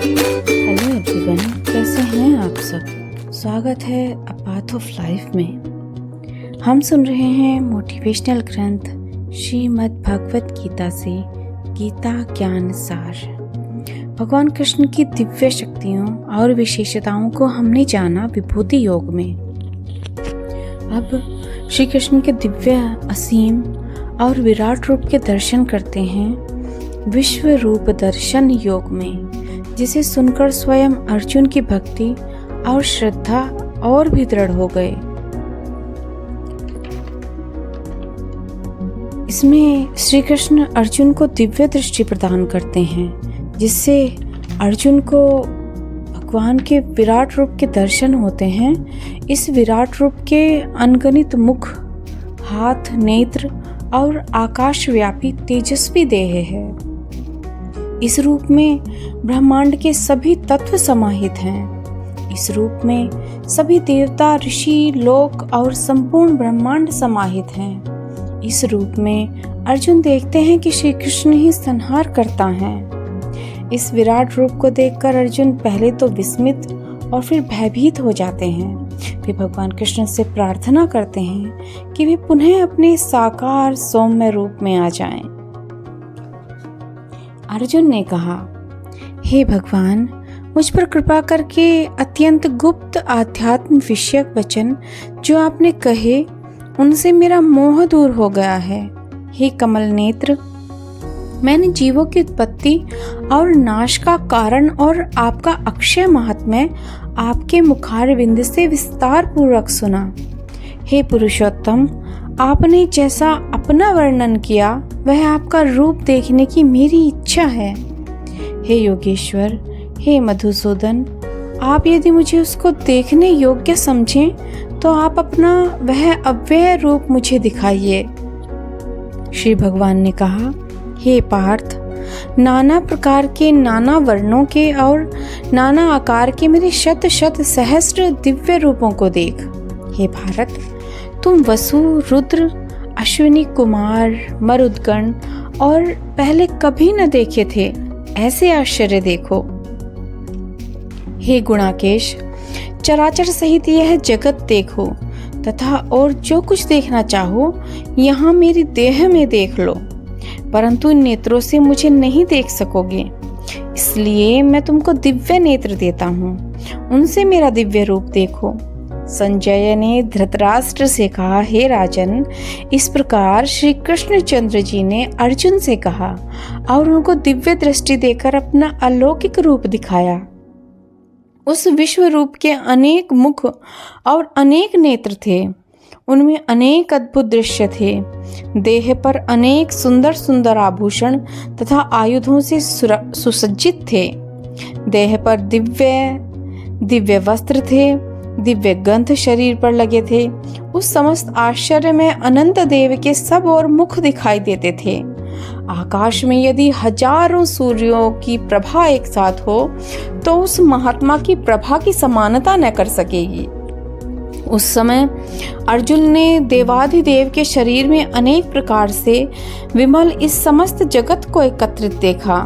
Hello everyone, कैसे हैं आप सब। स्वागत है अ पाथ ऑफ लाइफ में। हम सुन रहे हैं मोटिवेशनल ग्रंथ श्रीमद् भगवत गीता से गीता ज्ञान सार। भगवान कृष्ण की दिव्य शक्तियों और विशेषताओं को हमने जाना विभूति योग में। अब श्री कृष्ण के दिव्य असीम और विराट रूप के दर्शन करते हैं विश्व रूप दर्शन योग में, जिसे सुनकर स्वयं अर्जुन की भक्ति और श्रद्धा और भी दृढ़ हो गए। इसमें श्री कृष्ण अर्जुन को दिव्य दृष्टि प्रदान करते हैं, जिससे अर्जुन को भगवान के विराट रूप के दर्शन होते हैं। इस विराट रूप के अनगणित मुख, हाथ, नेत्र और आकाश व्यापी तेजस्वी देह है। इस रूप में ब्रह्मांड के सभी तत्व समाहित हैं। इस रूप में सभी देवता, ऋषि, लोक और संपूर्ण ब्रह्मांड समाहित हैं। इस रूप में अर्जुन देखते हैं कि श्री कृष्ण ही संहार करता है। इस विराट रूप को देखकर अर्जुन पहले तो विस्मित और फिर भयभीत हो जाते हैं। वे भगवान कृष्ण से प्रार्थना करते हैं कि वे पुनः अपने साकार सौम्य रूप में आ जाएं। अर्जुन ने कहा, हे भगवान, मुझ पर कृपा करके अत्यंत गुप्त आध्यात्म विषयक वचन जो आपने कहे, उनसे मेरा मोह दूर हो गया है। हे कमल नेत्र, मैंने जीवों की उत्पत्ति और नाश का कारण और आपका अक्षय महात्म्य आपके मुखारविंद से विस्तार पूर्वक सुना। हे पुरुषोत्तम, आपने जैसा अपना वर्णन किया वह आपका रूप देखने की मेरी इच्छा है। हे योगेश्वर, हे मधुसूदन, आप यदि मुझे उसको देखने योग्य समझें तो आप अपना वह अव्यय रूप मुझे दिखाइए। श्री भगवान ने कहा, हे पार्थ, नाना प्रकार के, नाना वर्णों के और नाना आकार के मेरे शत शत सहस्त्र दिव्य रूपों को देख। हे भारत, तुम वसु, रुद्र, अश्विनी कुमार, मरुदगण और पहले कभी न देखे थे ऐसे आश्चर्य देखो। हे गुणाकेश, चराचर सहित यह जगत देखो तथा और जो कुछ देखना चाहो यहाँ मेरी देह में देख लो, परंतु इन नेत्रों से मुझे नहीं देख सकोगे। इसलिए मैं तुमको दिव्य नेत्र देता हूँ, उनसे मेरा दिव्य रूप देखो। संजय ने धृतराष्ट्र से कहा, हे राजन, इस प्रकार श्री कृष्णचंद्र जी ने अर्जुन से कहा और उनको दिव्य दृष्टि देकर अपना अलौकिक रूप दिखाया। उस विश्व रूप के अनेक मुख और अनेक नेत्र थे। उनमें अनेक अद्भुत दृश्य थे। देह पर अनेक सुंदर सुंदर आभूषण तथा आयुधों से सुसज्जित थे। देह पर दिव्य वस्त्र थे। दिव्य गंध शरीर पर लगे थे। उस समस्त आश्चर्य में अनंत देव के सब और मुख दिखाई देते थे। आकाश में यदि हजारों सूर्यों की प्रभा एक साथ हो तो उस महात्मा की प्रभा की समानता न कर सकेगी। उस समय अर्जुन ने देवाधिदेव के शरीर में अनेक प्रकार से विमल इस समस्त जगत को एकत्रित देखा।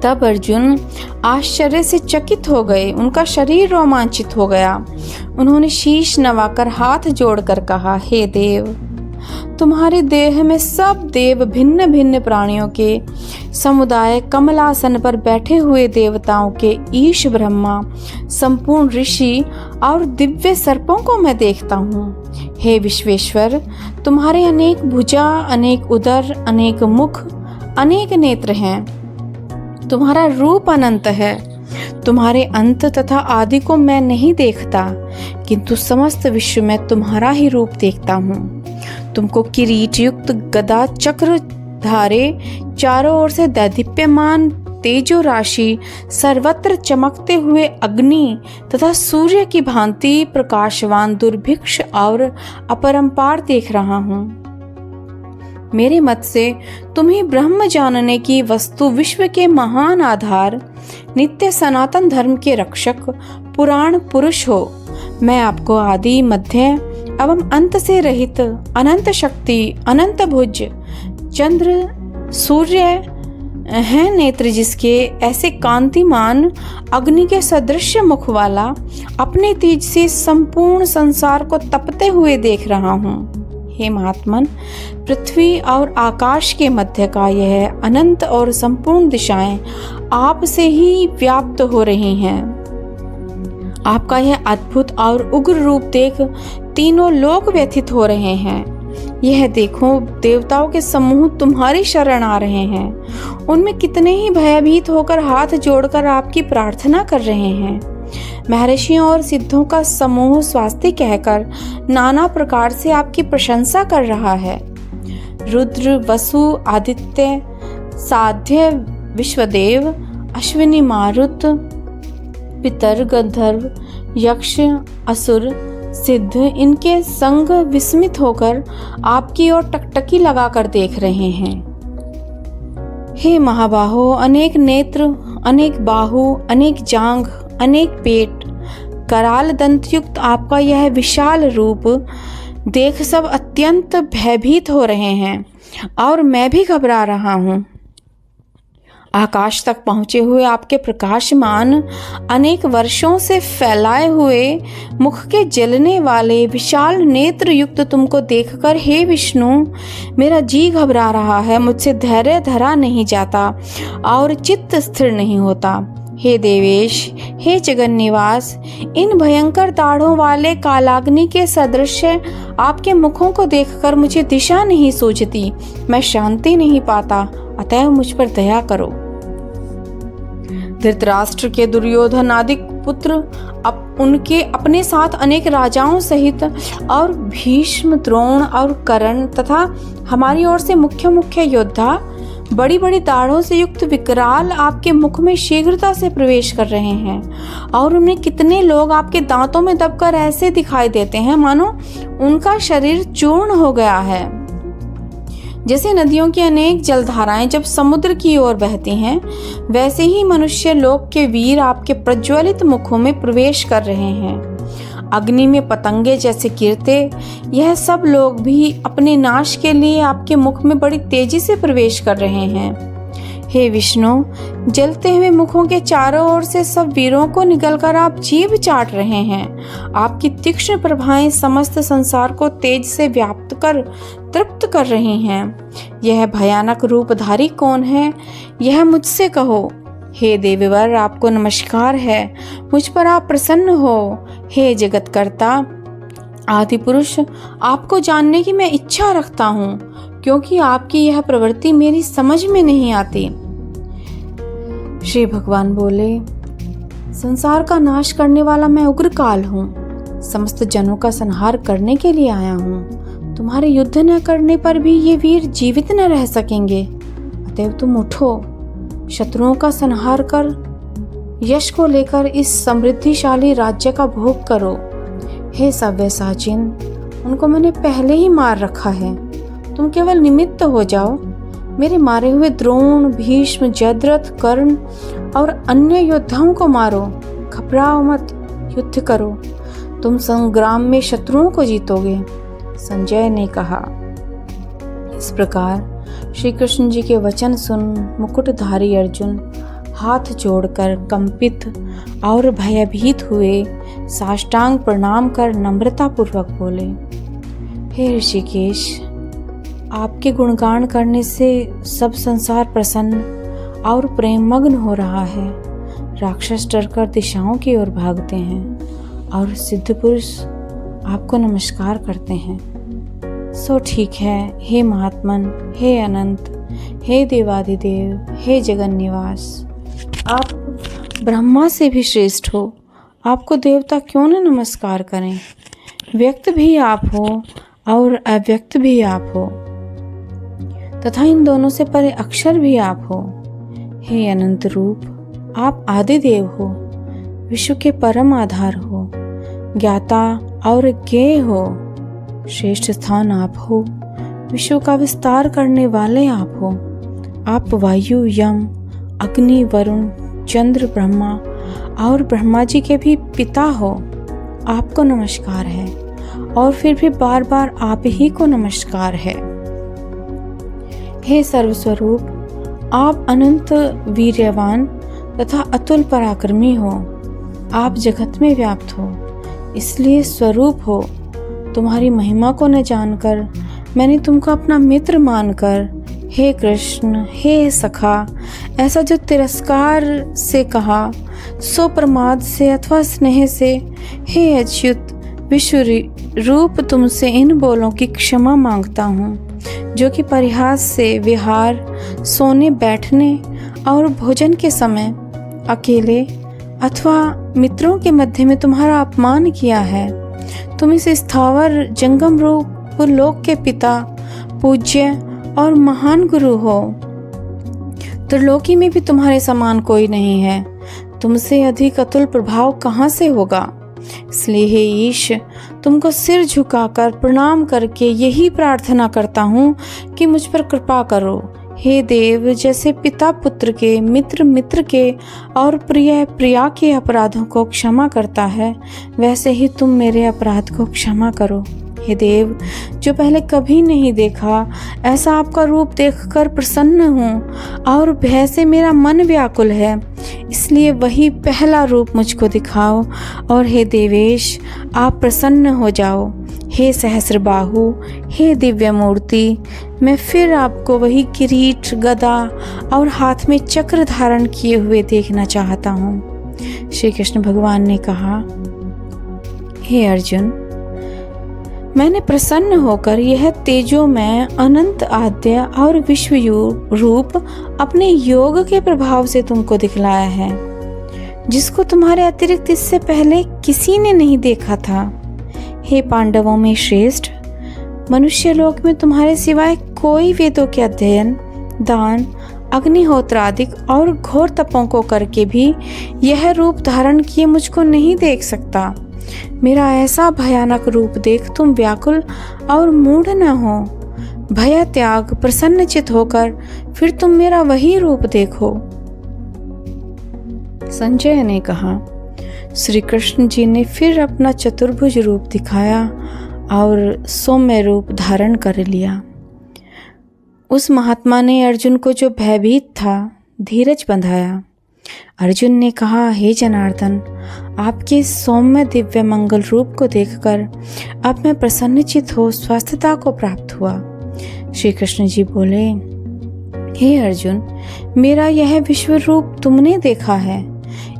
तब अर्जुन आश्चर्य से चकित हो गए। उनका शरीर रोमांचित हो गया। उन्होंने शीश नवाकर हाथ जोड़कर कहा, हे देव, तुम्हारे देह में सब देव, भिन्न भिन्न प्राणियों के समुदाय, कमलासन पर बैठे हुए देवताओं के ईश ब्रह्मा, संपूर्ण ऋषि और दिव्य सर्पों को मैं देखता हूँ। हे विश्वेश्वर, तुम्हारे अनेक भुजा, अनेक उदर, अनेक मुख, अनेक नेत्र हैं। तुम्हारा रूप अनंत है। तुम्हारे अंत तथा आदि को मैं नहीं देखता, किंतु समस्त विश्व में तुम्हारा ही रूप देखता हूँ। तुमको किरीट युक्त गदा चक्र धारे, चारों ओर से दैदीप्यमान तेजो राशि, सर्वत्र चमकते हुए अग्नि तथा सूर्य की भांति प्रकाशवान दुर्भिक्ष और अपरंपार देख रहा हूँ। मेरे मत से तुम्हें ब्रह्म जानने की वस्तु, विश्व के महान आधार, नित्य सनातन धर्म के रक्षक, पुराण पुरुष हो। मैं आपको आदि, मध्य एवं अंत से रहित, अनंत शक्ति, अनंत भुज, चंद्र, सूर्य हैं नेत्र जिसके, ऐसे कांतिमान अग्नि के सदृश मुख वाला, अपने तेज से संपूर्ण संसार को तपते हुए देख रहा हूँ। हे महात्मन, पृथ्वी और आकाश के मध्य का यह अनंत और संपूर्ण दिशाएं आप से ही व्याप्त हो रही हैं। आपका यह अद्भुत और उग्र रूप देख तीनों लोक व्यथित हो रहे हैं। यह देखो, देवताओं के समूह तुम्हारी शरण आ रहे हैं। उनमें कितने ही भयभीत होकर हाथ जोड़कर आपकी प्रार्थना कर रहे हैं। महर्षियों और सिद्धों का समूह स्वास्ति कहकर नाना प्रकार से आपकी प्रशंसा कर रहा है। रुद्र, वसु, आदित्य, साध्य, विश्वदेव, अश्विनी, मारुत, पितर, गंधर्व, यक्ष, असुर, सिद्ध इनके संग विस्मित होकर आपकी ओर टकटकी लगाकर देख रहे हैं। हे महाबाहो, अनेक नेत्र, अनेक बाहु, अनेक जांघ, अनेक पेट, कराल दंत युक्त आपका यह विशाल रूप देख सब अत्यंत भयभीत हो रहे हैं और मैं भी घबरा रहा हूँ। आकाश तक पहुँचे हुए आपके प्रकाशमान अनेक वर्षों से फैलाए हुए मुख के जलने वाले विशाल नेत्र युक्त तुमको देखकर हे विष्णु, मेरा जी घबरा रहा है। मुझसे धैर्य धरा नहीं जाता और चित्त स्थिर नहीं होता। हे देवेश, हे जगन निवास, इन भयंकर दाढ़ों वाले कालाग्नि के सदृश आपके मुखों को देखकर मुझे दिशा नहीं सूझती, मैं शांति नहीं पाता, अतएव मुझ पर दया करो। धृतराष्ट्र के दुर्योधन आदि पुत्र उनके अपने साथ अनेक राजाओं सहित और भीष्म, द्रोण और कर्ण तथा हमारी ओर से मुख्य मुख्य योद्धा बड़ी बड़ी दाढ़ों से युक्त विकराल आपके मुख में शीघ्रता से प्रवेश कर रहे हैं और उनमें कितने लोग आपके दांतों में दबकर ऐसे दिखाई देते हैं मानो उनका शरीर चूर्ण हो गया है। जैसे नदियों की अनेक जलधाराएं जब समुद्र की ओर बहती हैं, वैसे ही मनुष्य लोक के वीर आपके प्रज्वलित मुखों में प्रवेश कर रहे हैं। अग्नि में पतंगे जैसे गिरते यह सब लोग भी अपने नाश के लिए आपके मुख में बड़ी तेजी से प्रवेश कर रहे हैं। हे विष्णु, जलते हुए मुखों के चारों ओर से सब वीरों को निगलकर आप जीभ चाट रहे हैं। आपकी तीक्ष्ण प्रभाएं समस्त संसार को तेज से व्याप्त कर तृप्त कर रही हैं। यह भयानक रूपधारी कौन है, यह मुझसे कहो। हे देववर, आपको नमस्कार है, मुझ पर आप प्रसन्न हो। हे जगतकर्ता आदि पुरुष, आपको जानने की मैं इच्छा रखता हूँ, क्योंकि आपकी यह प्रवृत्ति मेरी समझ में नहीं आती। श्री भगवान बोले, संसार का नाश करने वाला मैं उग्रकाल हूँ, समस्त जनों का संहार करने के लिए आया हूँ। तुम्हारे युद्ध न करने पर भी ये वीर जीवित न रह सकेंगे, अतएव तुम उठो, शत्रुओं का संहार कर यश को लेकर इस समृद्धिशाली राज्य का भोग करो। हे सव्यसाचिन, उनको मैंने पहले ही मार रखा है, तुम केवल निमित्त हो जाओ। मेरे मारे हुए द्रोण, भीष्म, जयद्रथ, कर्ण और अन्य योद्धाओं को मारो, घबराओ मत, युद्ध करो, तुम संग्राम में शत्रुओं को जीतोगे। संजय ने कहा। इस प्रकार श्री कृष्ण जी के वचन सुन मुकुटधारी अर्जुन हाथ जोड़कर कंपित और भयभीत हुए साष्टांग प्रणाम कर नम्रता पूर्वक बोले, हे ऋषिकेश, आपके गुणगान करने से सब संसार प्रसन्न और प्रेममग्न हो रहा है। राक्षस डरकर दिशाओं की ओर भागते हैं और सिद्ध पुरुष आपको नमस्कार करते हैं। सो ठीक है, हे महात्मन, हे अनंत, हे देवादिदेव, हे जगन निवास, आप ब्रह्मा से भी श्रेष्ठ हो, आपको देवता क्यों न नमस्कार करें। व्यक्त भी आप हो और अव्यक्त भी आप हो, तथा इन दोनों से परे अक्षर भी आप हो। हे अनंत रूप, आप आदिदेव हो, विश्व के परम आधार हो, ज्ञाता और ज्ञेय हो, श्रेष्ठ स्थान आप हो, विश्व का विस्तार करने वाले आप हो। आप वायु, यम, अग्नि, वरुण, चंद्र, ब्रह्मा और ब्रह्मा जी के भी पिता हो। आपको नमस्कार है और फिर भी बार बार आप ही को नमस्कार है। हे सर्वस्वरूप, आप अनंत वीर्यवान तथा अतुल पराक्रमी हो। आप जगत में व्याप्त हो, इसलिए स्वरूप हो। तुम्हारी महिमा को न जानकर मैंने तुमको अपना मित्र मानकर हे कृष्ण, हे सखा, ऐसा जो तिरस्कार से कहा, सो प्रमाद से अथवा स्नेह से, हे अच्युत विश्व रूप, तुमसे इन बोलों की क्षमा मांगता हूँ जो कि परिहास से विहार, सोने बैठने और भोजन के समय अकेले अथवा मित्रों के मध्य में तुम्हारा अपमान किया है। तुम इस स्थावर जंगम रूप लोक के पिता, पूज्य और महान गुरु हो। त्रिलोकी में भी तुम्हारे समान कोई नहीं है। तुमसे अधिक अतुल प्रभाव कहाँ से होगा। इसलिए हे ईश, तुमको सिर झुकाकर प्रणाम करके यही प्रार्थना करता हूँ कि मुझ पर कृपा करो। हे देव, जैसे पिता पुत्र के, मित्र मित्र के और प्रिय प्रिया के अपराधों को क्षमा करता है, वैसे ही तुम मेरे अपराध को क्षमा करो। हे देव, जो पहले कभी नहीं देखा, ऐसा आपका रूप देखकर प्रसन्न हूँ और भय से मेरा मन व्याकुल है। इसलिए वही पहला रूप मुझको दिखाओ और हे देवेश, आप प्रसन्न हो जाओ। हे सहस्रबाहु, हे दिव्य मूर्ति, मैं फिर आपको वही किरीट, गदा और हाथ में चक्र धारण किए हुए देखना चाहता हूँ। श्री कृष्ण भगवान ने कहा, हे अर्जुन, मैंने प्रसन्न होकर यह तेजोमय, अनंत आद्य और विश्व रूप अपने योग के प्रभाव से तुमको दिखलाया है, जिसको तुम्हारे अतिरिक्त इससे पहले किसी ने नहीं देखा था। हे पांडवों में श्रेष्ठ, मनुष्य लोक में तुम्हारे सिवाय कोई वेदों के अध्ययन, दान, अग्निहोत्र आदि और घोर तपों को करके भी यह रूप धारण किए मुझको नहीं देख सकता। मेरा ऐसा भयानक रूप देख तुम व्याकुल और मूढ़ न हो। भय त्याग प्रसन्नचित होकर फिर तुम मेरा वही रूप देखो। संजय ने कहा, श्री कृष्ण जी ने फिर अपना चतुर्भुज रूप दिखाया और सौम्य रूप धारण कर लिया। उस महात्मा ने अर्जुन को, जो भयभीत था, धीरज बंधाया। अर्जुन ने कहा, हे जनार्दन, आपके सौम्य दिव्य मंगल रूप को देखकर अब मैं प्रसन्नचित हो स्वस्थता को प्राप्त हुआ। श्री कृष्ण जी बोले, हे अर्जुन, मेरा यह विश्व रूप तुमने देखा है,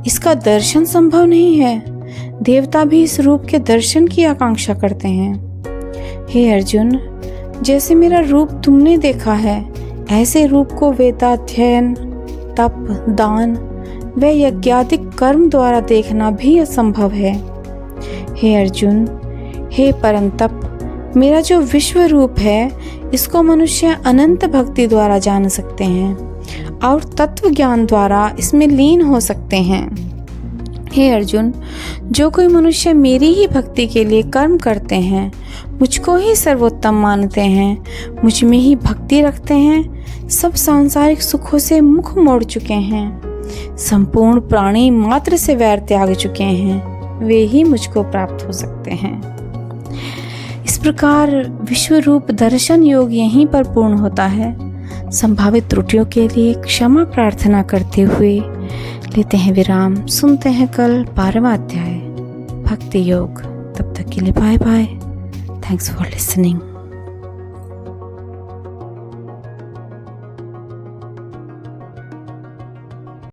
इसका दर्शन संभव नहीं है। देवता भी इस रूप के दर्शन की आकांक्षा करते हैं। हे अर्जुन, जैसे मेरा रूप तुमने देखा है, ऐसे रूप को वेदाध्ययन, तप, दान व यज्ञादिक कर्म द्वारा देखना भी असंभव है। हे अर्जुन, हे परम तप, मेरा जो विश्व रूप है, इसको मनुष्य अनंत भक्ति द्वारा जान सकते हैं और तत्व ज्ञान द्वारा इसमें लीन हो सकते हैं। हे अर्जुन, जो कोई मनुष्य मेरी ही भक्ति के लिए कर्म करते हैं, मुझको ही सर्वोत्तम मानते हैं, मुझ में ही भक्ति रखते हैं, सब सांसारिक सुखों से मुख मोड़ चुके हैं, संपूर्ण प्राणी मात्र से वैर त्याग चुके हैं, वे ही मुझको प्राप्त हो सकते हैं। इस प्रकार विश्व रूप दर्शन योग यहीं पर पूर्ण होता है। संभावित त्रुटियों के लिए क्षमा प्रार्थना करते हुए लेते हैं विराम। सुनते हैं कल 12वां अध्याय भक्ति योग। तब तक के लिए bye bye. Thanks for listening.